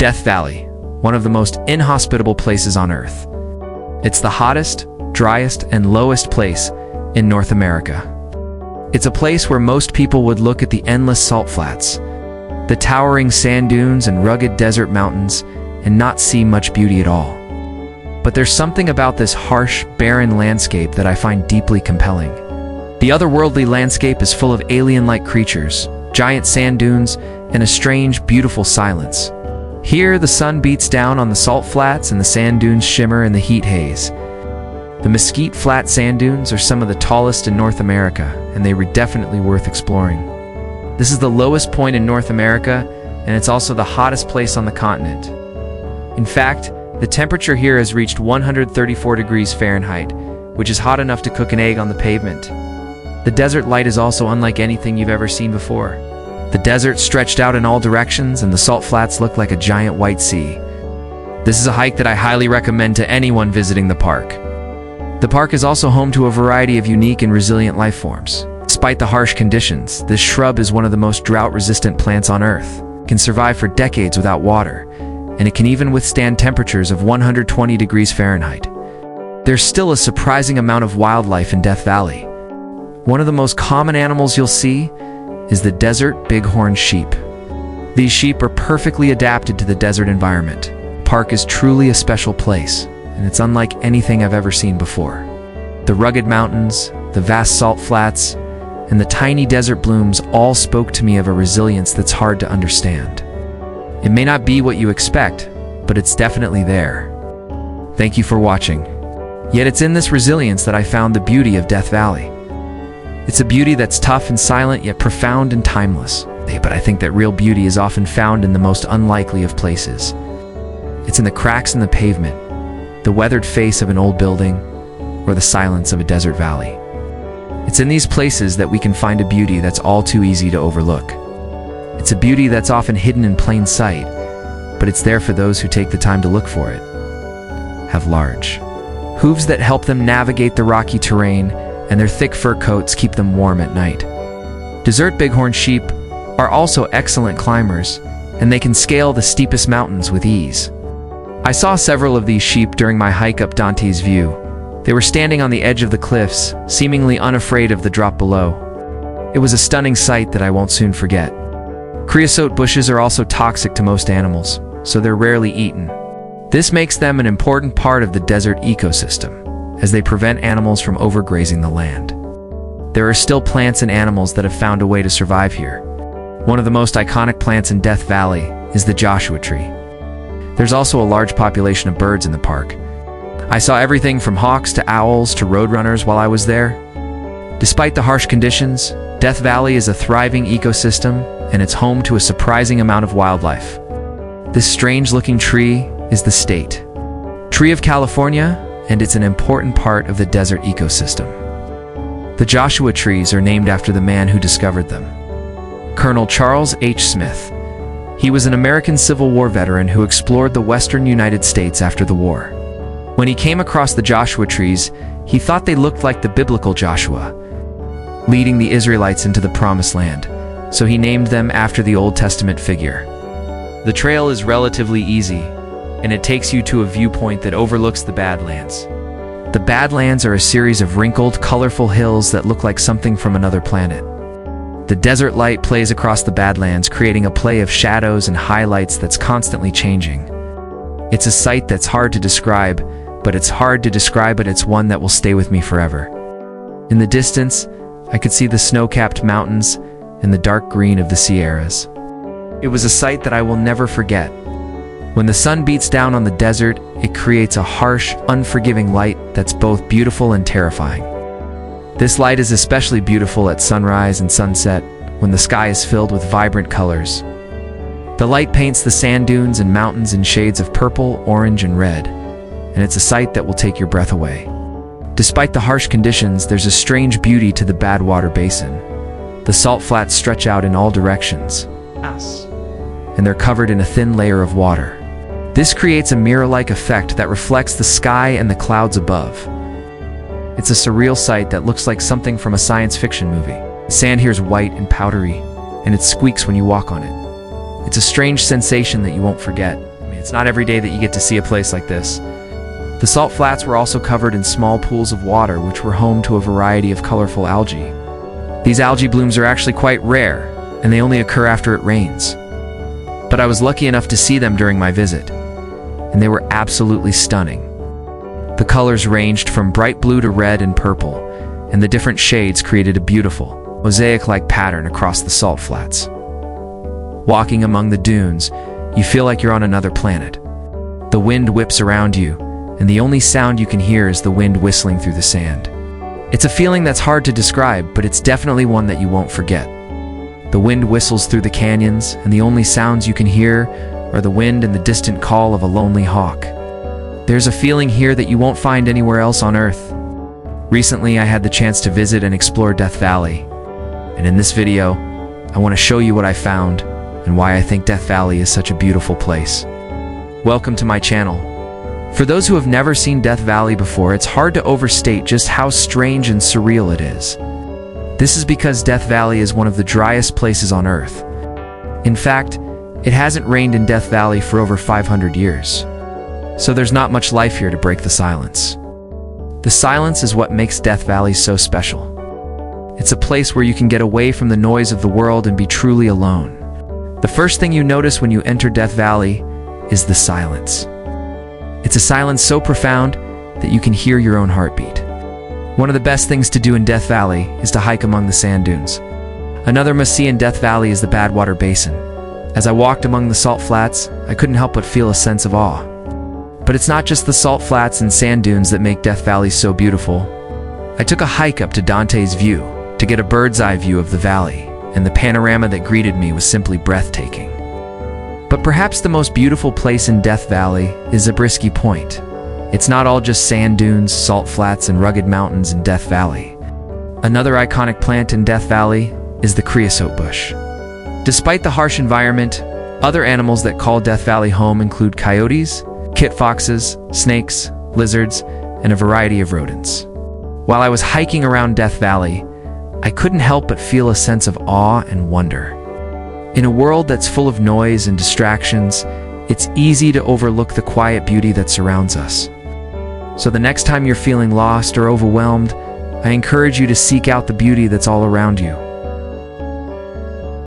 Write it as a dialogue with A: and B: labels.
A: Death Valley, one of the most inhospitable places on Earth. It's the hottest, driest, and lowest place in North America. It's a place where most people would look at the endless salt flats, the towering sand dunes and rugged desert mountains, and not see much beauty at all. But there's something about this harsh, barren landscape that I find deeply compelling. The otherworldly landscape is full of alien-like creatures, giant sand dunes, and a strange, beautiful silence. Here, the sun beats down on the salt flats and the sand dunes shimmer in the heat haze. The Mesquite Flat sand dunes are some of the tallest in North America, and they were definitely worth exploring. This is the lowest point in North America, and it's also the hottest place on the continent. In fact, the temperature here has reached 134 degrees Fahrenheit, which is hot enough to cook an egg on the pavement. The desert light is also unlike anything you've ever seen before. The desert stretched out in all directions, and the salt flats look like a giant white sea. This is a hike that I highly recommend to anyone visiting the park. The park is also home to a variety of unique and resilient life forms. Despite the harsh conditions, this shrub is one of the most drought-resistant plants on Earth. It can survive for decades without water, and it can even withstand temperatures of 120 degrees Fahrenheit. There's still a surprising amount of wildlife in Death Valley. One of the most common animals you'll see is the desert bighorn sheep. These sheep are perfectly adapted to the desert environment. The park is truly a special place, and it's unlike anything I've ever seen before. The rugged mountains, the vast salt flats, and the tiny desert blooms all spoke to me of a resilience that's hard to understand. It may not be what you expect, but it's definitely there. Thank you for watching. Yet it's in this resilience that I found the beauty of Death Valley. It's a beauty that's tough and silent, yet profound and timeless. But I think that real beauty is often found in the most unlikely of places. It's in the cracks in the pavement, the weathered face of an old building, or the silence of a desert valley. It's in these places that we can find a beauty that's all too easy to overlook. It's a beauty that's often hidden in plain sight, but it's there for those who take the time to look for it. Have large hooves that help them navigate the rocky terrain, and their thick fur coats keep them warm at night. Desert bighorn sheep are also excellent climbers, and they can scale the steepest mountains with ease. I saw several of these sheep during my hike up Dante's View. They were standing on the edge of the cliffs, seemingly unafraid of the drop below. It was a stunning sight that I won't soon forget. Creosote bushes are also toxic to most animals, so they're rarely eaten. This makes them an important part of the desert ecosystem, as they prevent animals from overgrazing the land. There are still plants and animals that have found a way to survive here. One of the most iconic plants in Death Valley is the Joshua tree. There's also a large population of birds in the park. I saw everything from hawks to owls to roadrunners while I was there. Despite the harsh conditions, Death Valley is a thriving ecosystem, and it's home to a surprising amount of wildlife. This strange-looking tree is the state tree of California, and it's an important part of the desert ecosystem. The Joshua trees are named after the man who discovered them, Colonel Charles H. Smith. He was an American Civil War veteran who explored the western United States after the war. When he came across the Joshua trees, he thought they looked like the biblical Joshua, leading the Israelites into the Promised Land, so he named them after the Old Testament figure. The trail is relatively easy, and it takes you to a viewpoint that overlooks the Badlands. The Badlands are a series of wrinkled, colorful hills that look like something from another planet. The desert light plays across the Badlands, creating a play of shadows and highlights that's constantly changing. It's a sight that's hard to describe, but it's one that will stay with me forever. In the distance, I could see the snow-capped mountains and the dark green of the Sierras. It was a sight that I will never forget. When the sun beats down on the desert, it creates a harsh, unforgiving light that's both beautiful and terrifying. This light is especially beautiful at sunrise and sunset, when the sky is filled with vibrant colors. The light paints the sand dunes and mountains in shades of purple, orange, and red, and it's a sight that will take your breath away. Despite the harsh conditions, there's a strange beauty to the Badwater Basin. The salt flats stretch out in all directions, and they're covered in a thin layer of water. This creates a mirror-like effect that reflects the sky and the clouds above. It's a surreal sight that looks like something from a science fiction movie. The sand here is white and powdery, and it squeaks when you walk on it. It's a strange sensation that you won't forget, It's not every day that you get to see a place like this. The salt flats were also covered in small pools of water which were home to a variety of colorful algae. These algae blooms are actually quite rare, and they only occur after it rains. But I was lucky enough to see them during my visit, and they were absolutely stunning. The colors ranged from bright blue to red and purple, and the different shades created a beautiful, mosaic-like pattern across the salt flats. Walking among the dunes, you feel like you're on another planet. The wind whips around you, and the only sound you can hear is the wind whistling through the sand. It's a feeling that's hard to describe, but it's definitely one that you won't forget. The wind whistles through the canyons, and the only sounds you can hear are the wind and the distant call of a lonely hawk. There's a feeling here that you won't find anywhere else on Earth. Recently, I had the chance to visit and explore Death Valley, and in this video, I want to show you what I found and why I think Death Valley is such a beautiful place. Welcome to my channel. For those who have never seen Death Valley before, it's hard to overstate just how strange and surreal it is. This is because Death Valley is one of the driest places on Earth. In fact, it hasn't rained in Death Valley for over 500 years. So there's not much life here to break the silence. The silence is what makes Death Valley so special. It's a place where you can get away from the noise of the world and be truly alone. The first thing you notice when you enter Death Valley is the silence. It's a silence so profound that you can hear your own heartbeat. One of the best things to do in Death Valley is to hike among the sand dunes. Another must-see in Death Valley is the Badwater Basin. As I walked among the salt flats, I couldn't help but feel a sense of awe. But it's not just the salt flats and sand dunes that make Death Valley so beautiful. I took a hike up to Dante's view to get a bird's-eye view of the valley, and the panorama that greeted me was simply breathtaking. But perhaps the most beautiful place in Death Valley is Zabriskie Point. It's not all just sand dunes, salt flats, and rugged mountains in Death Valley. Another iconic plant in Death Valley is the creosote bush. Despite the harsh environment, other animals that call Death Valley home include coyotes, kit foxes, snakes, lizards, and a variety of rodents. While I was hiking around Death Valley, I couldn't help but feel a sense of awe and wonder. In a world that's full of noise and distractions, it's easy to overlook the quiet beauty that surrounds us. So the next time you're feeling lost or overwhelmed, I encourage you to seek out the beauty that's all around you.